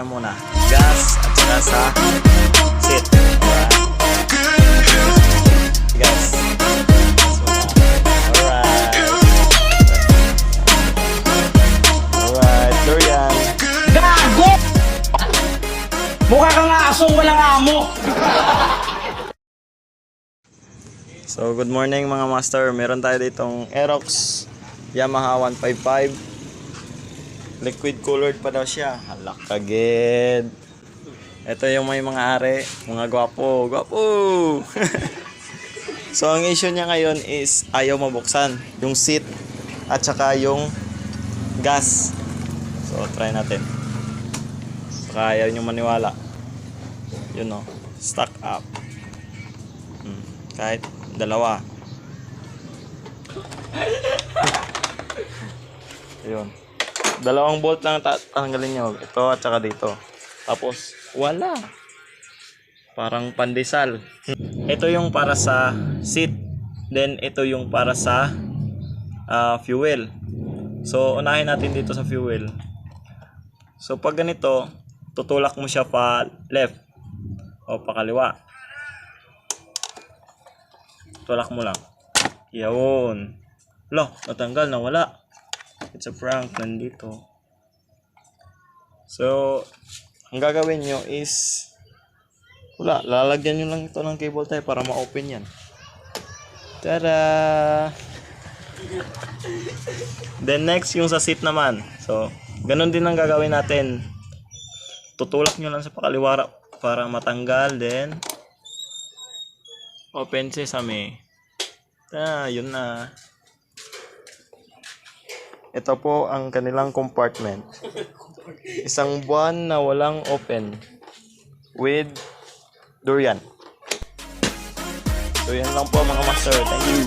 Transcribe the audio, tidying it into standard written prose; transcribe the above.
Muna gas at saka sa seat. Gas. Alright, durian. Gago! Mukha kang asong walang amo. So good morning mga master. Meron tayo ditong Aerox Yamaha 155. Liquid colored pa daw siya. Halak kagid. Ito yung may mga are, mga gwapo. Gwapo! So ang issue niya ngayon is ayaw mabuksan yung seat at saka yung gas. So try natin. Saka ayaw nyo maniwala. Yun o. Stuck up. Kahit dalawa. Yun. Dalawang bolt lang tatanggalin nyo. Ito at saka dito. Tapos, wala. Parang pandesal. Ito yung para sa seat. Then, ito yung para sa fuel. So, unahin natin dito sa fuel. So, pag ganito, tutulak mo siya pa left o pa kaliwa. Tulak mo lang. Yun. Lo, natanggal na wala. It's a prank nandito. So, ang gagawin nyo is wala, lalagyan nyo lang ito ng cable tie para ma-open yan. Tada! Then next, yung sa seat naman. So, ganun din ang gagawin natin. Tutulak nyo lang sa pakaliwa para matanggal. Then, open sesame. Yun na. Ito po ang kanilang compartment. Isang buwan na walang open with durian. So yan lang po mga master. Thank you.